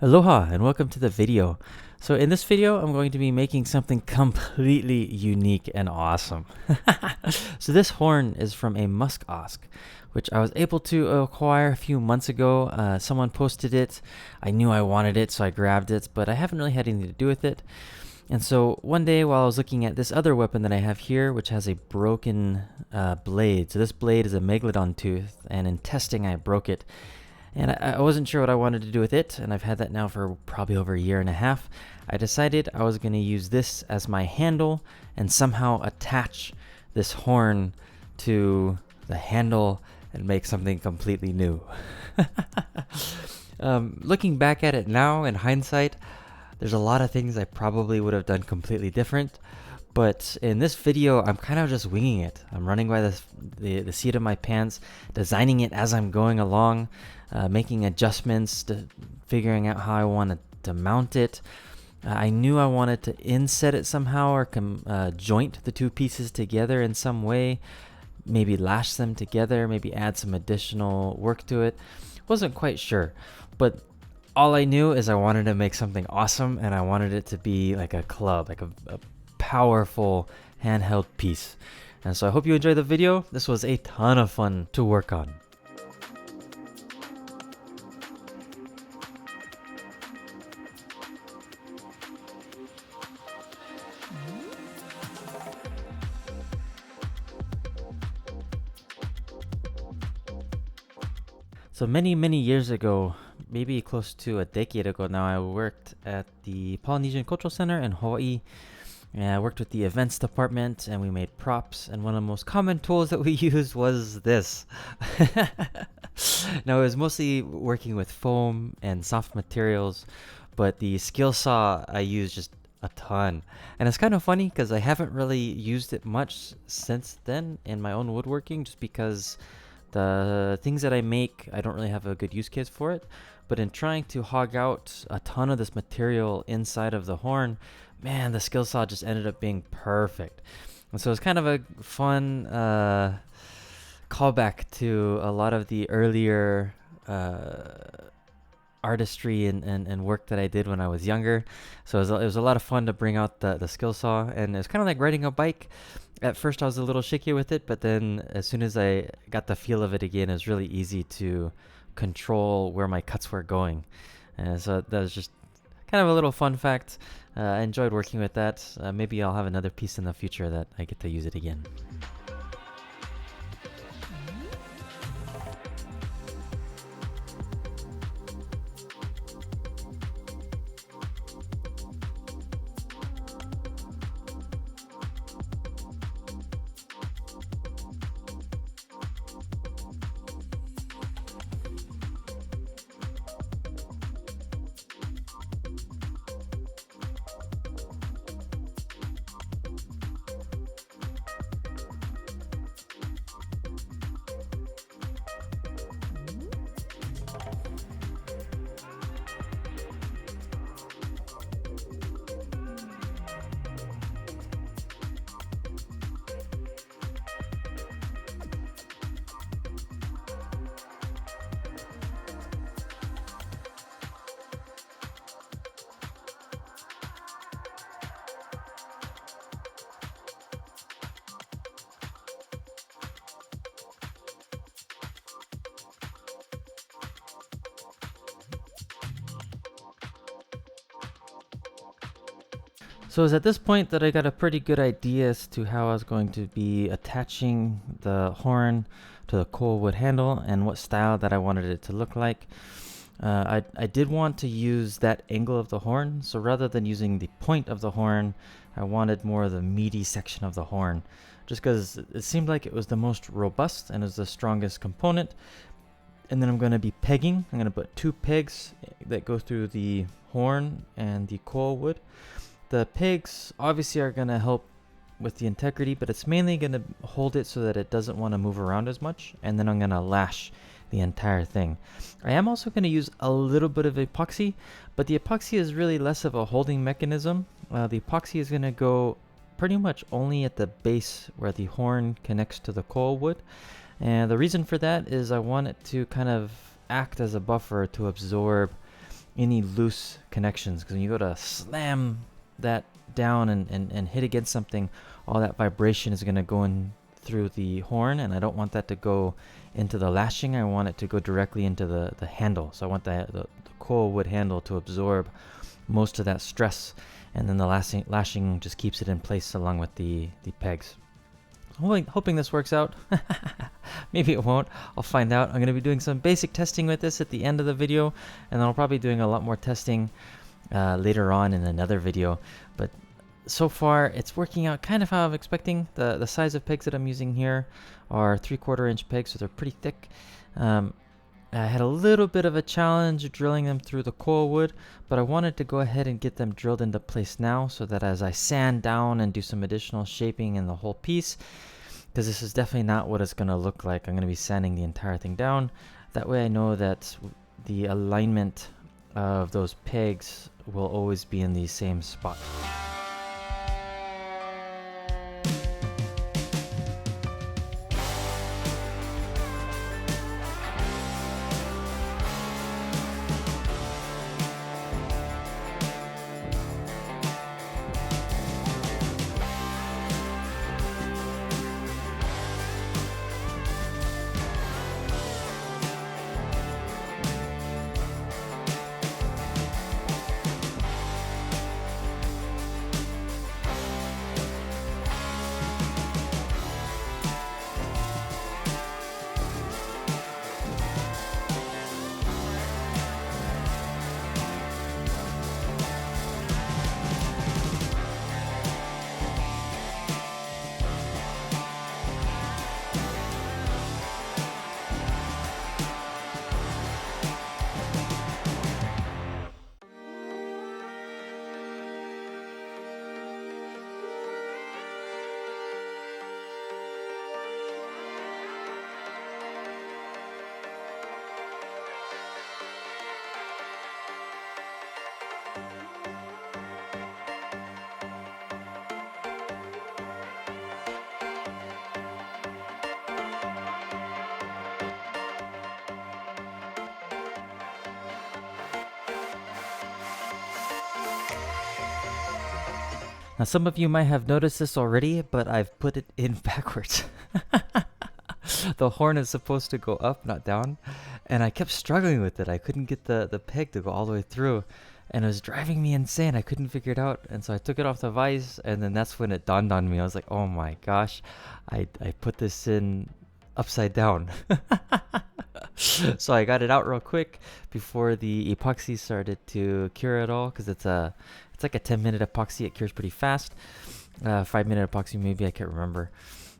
Aloha and welcome to the video. So in this video, I'm going to be making something completely unique and awesome. So this horn is from a Musk Ox, which I was able to acquire a few months ago. Someone posted it. I knew I wanted it, so I grabbed it, but I haven't really had anything to do with it. And so one day while I was looking at this other weapon that I have here, which has a broken blade. So this blade is a Megalodon tooth, and in testing I broke it. And I wasn't sure what I wanted to do with it, and I've had that now for probably over a year and a half. I decided I was going to use this as my handle and somehow attach this horn to the handle and make something completely new. Looking back at it now in hindsight, there's a lot of things I probably would have done completely different. But in this video, I'm kind of just winging it. I'm running by the seat of my pants, designing it as I'm going along, making adjustments, figuring out how I wanted to mount it. I knew I wanted to inset it somehow or joint the two pieces together in some way, maybe lash them together, maybe add some additional work to it. Wasn't quite sure, but all I knew is I wanted to make something awesome, and I wanted it to be like a club, like a powerful handheld piece. And so I hope you enjoyed the video. This was a ton of fun to work on. So many years ago, maybe close to a decade ago now, I worked at the Polynesian Cultural Center in Hawaii. And I worked with the events department, and we made props, and one of the most common tools that we used was this. Now, it was mostly working with foam and soft materials, but the skill saw I used just a ton. And it's kind of funny because I haven't really used it much since then in my own woodworking, just because the things that I make, I don't really have a good use case for it. But in trying to hog out a ton of this material inside of the horn, man, the skill saw just ended up being perfect. And so it's kind of a fun callback to a lot of the earlier artistry and work that I did when I was younger. So it was a lot of fun to bring out the skill saw, and it's kind of like riding a bike. At first I was a little shaky with it, but then as soon as I got the feel of it again, it was really easy to control where my cuts were going. And so that was just kind of a little fun fact. I enjoyed working with that. Maybe I'll have another piece in the future that I get to use it again. So it was at this point that I got a pretty good idea as to how I was going to be attaching the horn to the coal wood handle and what style that I wanted it to look like. I did want to use that angle of the horn, so rather than using the point of the horn, I wanted more of the meaty section of the horn, just because it seemed like it was the most robust and is the strongest component. And then I'm going to be pegging. I'm going to put 2 pegs that go through the horn and the coal wood. The pegs obviously are going to help with the integrity, but it's mainly going to hold it so that it doesn't want to move around as much. And then I'm going to lash the entire thing. I am also going to use a little bit of epoxy, but the epoxy is really less of a holding mechanism. The epoxy is going to go pretty much only at the base where the horn connects to the coal wood. And the reason for that is I want it to kind of act as a buffer to absorb any loose connections, because when you go to slam that down and hit against something, all that vibration is going to go in through the horn, and I don't want that to go into the lashing. I want it to go directly into the handle. So I want the coil wood handle to absorb most of that stress, and then the lashing just keeps it in place along with the pegs. Hoping this works out. Maybe it won't. I'll find out. I'm going to be doing some basic testing with this at the end of the video, and then I'll probably be doing a lot more testing later on in another video. But so far, it's working out kind of how I'm expecting. The size of pegs that I'm using here are 3/4 inch pegs, so they're pretty thick. I had a little bit of a challenge drilling them through the coil wood, but I wanted to go ahead and get them drilled into place now, so that as I sand down and do some additional shaping in the whole piece, because this is definitely not what it's going to look like. I'm going to be sanding the entire thing down. That way I know that the alignment of those pegs will always be in the same spot. Now, some of you might have noticed this already, but I've put it in backwards. The horn is supposed to go up, not down, and I kept struggling with it. I couldn't get the peg to go all the way through, and it was driving me insane. I couldn't figure it out, and so I took it off the vise, and then that's when it dawned on me. I was like, oh my gosh, I put this in upside down. So I got it out real quick before the epoxy started to cure it all, because it's like a 10-minute epoxy. It cures pretty fast. 5-minute epoxy maybe, I can't remember.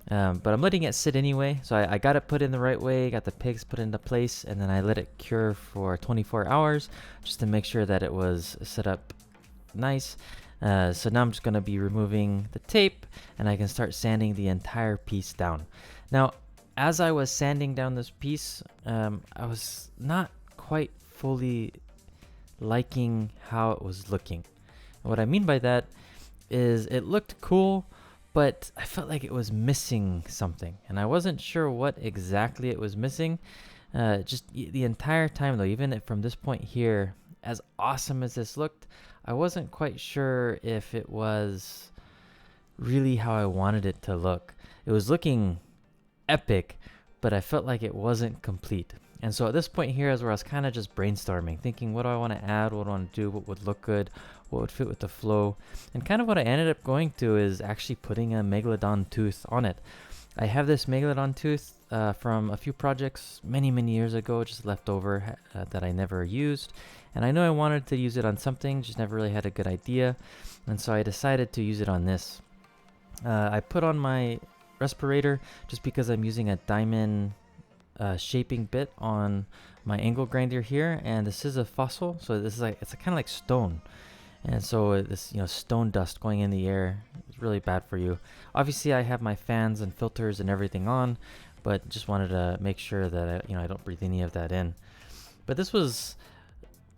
But I'm letting it sit anyway. So I got it put in the right way, got the pegs put into place, and then I let it cure for 24 hours just to make sure that it was set up nice. So now I'm just going to be removing the tape, and I can start sanding the entire piece down. Now, as I was sanding down this piece, I was not quite fully liking how it was looking. And what I mean by that is it looked cool, but I felt like it was missing something, and I wasn't sure what exactly it was missing. Just the entire time though, even from this point here, as awesome as this looked, I wasn't quite sure if it was really how I wanted it to look. It was looking epic, but I felt like it wasn't complete. And so at this point here is where I was kind of just brainstorming, thinking, what do I want to add, what do I want to do, what would look good, what would fit with the flow. And kind of what I ended up going to is actually putting a Megalodon tooth on it. I have this Megalodon tooth from a few projects many years ago, just left over that I never used. And I know I wanted to use it on something, just never really had a good idea. And so I decided to use it on this. I put on my respirator just because I'm using a diamond shaping bit on my angle grinder here, and this is a fossil, so this is like, it's kind of like stone, and so this, stone dust going in the air is really bad for you. Obviously I have my fans and filters and everything on, but just wanted to make sure that I don't breathe any of that in. But this was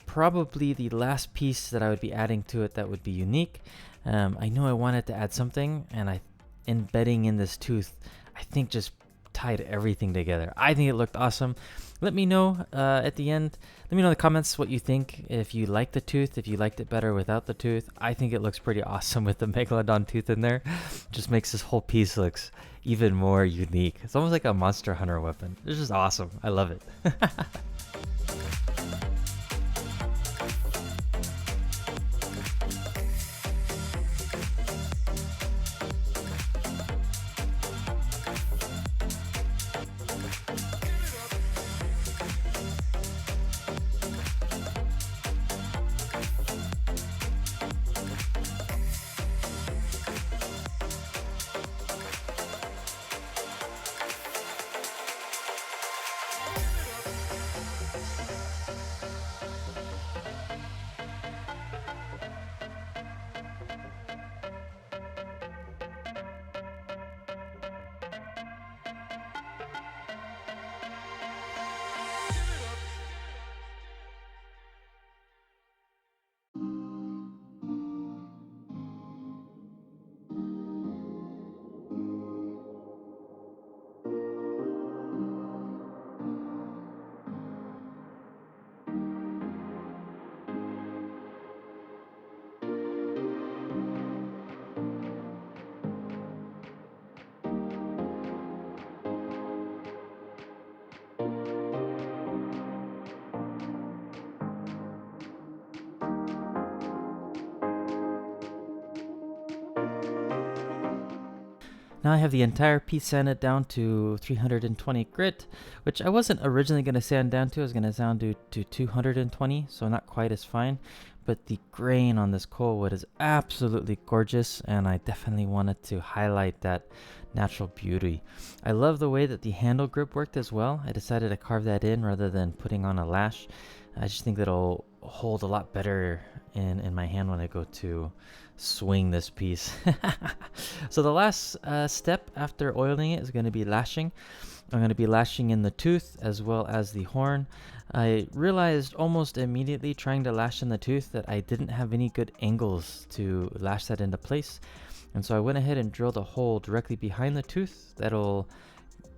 probably the last piece that I would be adding to it that would be unique. I knew I wanted to add something, and embedding in this tooth, I think, just tied everything together. I think it looked awesome. Let me know at the end. Let me know in the comments what you think. If you like the tooth, if you liked it better without the tooth. I think it looks pretty awesome with the Megalodon tooth in there. Just makes this whole piece looks even more unique. It's almost like a Monster Hunter weapon. It's just awesome. I love it. Now I have the entire piece sanded down to 320 grit, which I wasn't originally going to sand down to. I was going to sand to 220, so not quite as fine. But the grain on this coal wood is absolutely gorgeous, and I definitely wanted to highlight that natural beauty. I love the way that the handle grip worked as well. I decided to carve that in rather than putting on a lash. I just think that'll hold a lot better in my hand when I go to swing this piece. So the last step after oiling it is going to be lashing. I'm going to be lashing in the tooth as well as the horn. I realized almost immediately trying to lash in the tooth that I didn't have any good angles to lash that into place. And so I went ahead and drilled a hole directly behind the tooth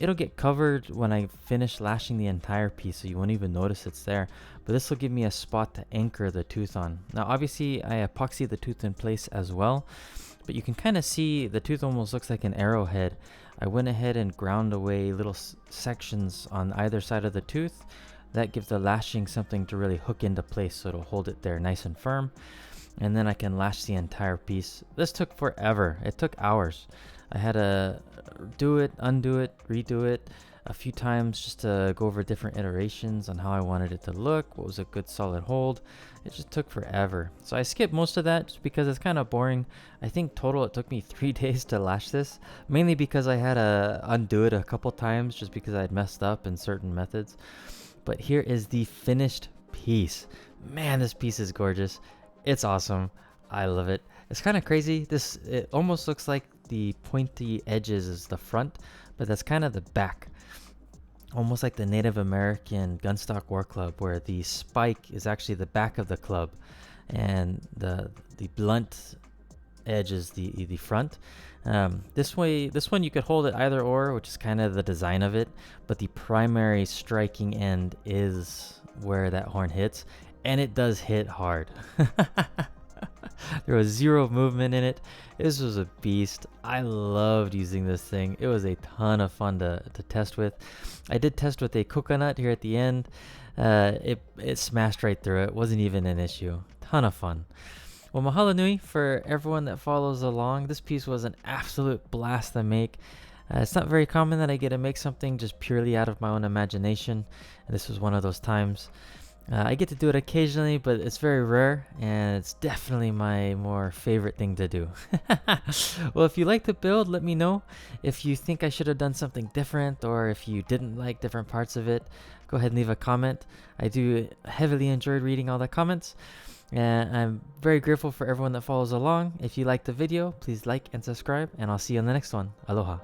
it'll get covered when I finish lashing the entire piece, so you won't even notice it's there. But this will give me a spot to anchor the tooth on. Now obviously I epoxy the tooth in place as well, but you can kind of see the tooth almost looks like an arrowhead. I went ahead and ground away little sections on either side of the tooth. That gives the lashing something to really hook into place, so it'll hold it there nice and firm. And then I can lash the entire piece. This took forever. It took hours. I had to do it, undo it, redo it a few times just to go over different iterations on how I wanted it to look, what was a good solid hold. It just took forever. So I skipped most of that just because it's kind of boring. I think total it took me 3 days to lash this, mainly because I had to undo it a couple times just because I had messed up in certain methods. But here is the finished piece. Man, this piece is gorgeous. It's awesome. I love it. It's kind of crazy. It almost looks like the pointy edges is the front, but that's kind of the back. Almost like the Native American gunstock war club, where the spike is actually the back of the club and the blunt edge is the front. This one you could hold it either or, which is kind of the design of it, but the primary striking end is where that horn hits, and it does hit hard. There was zero movement in it. This was a beast. I loved using this thing. It was a ton of fun to test with. I did test with a coconut here at the end. It smashed right through it. Wasn't even an issue. Ton of fun. Well, mahalo nui for everyone that follows along. This piece was an absolute blast to make. It's not very common that I get to make something just purely out of my own imagination, and this was one of those times. I get to do it occasionally, but it's very rare, and it's definitely my more favorite thing to do. Well, if you like the build, let me know. If you think I should have done something different, or if you didn't like different parts of it, go ahead and leave a comment. I do heavily enjoyed reading all the comments, and I'm very grateful for everyone that follows along. If you liked the video, please like and subscribe, and I'll see you on the next one. Aloha.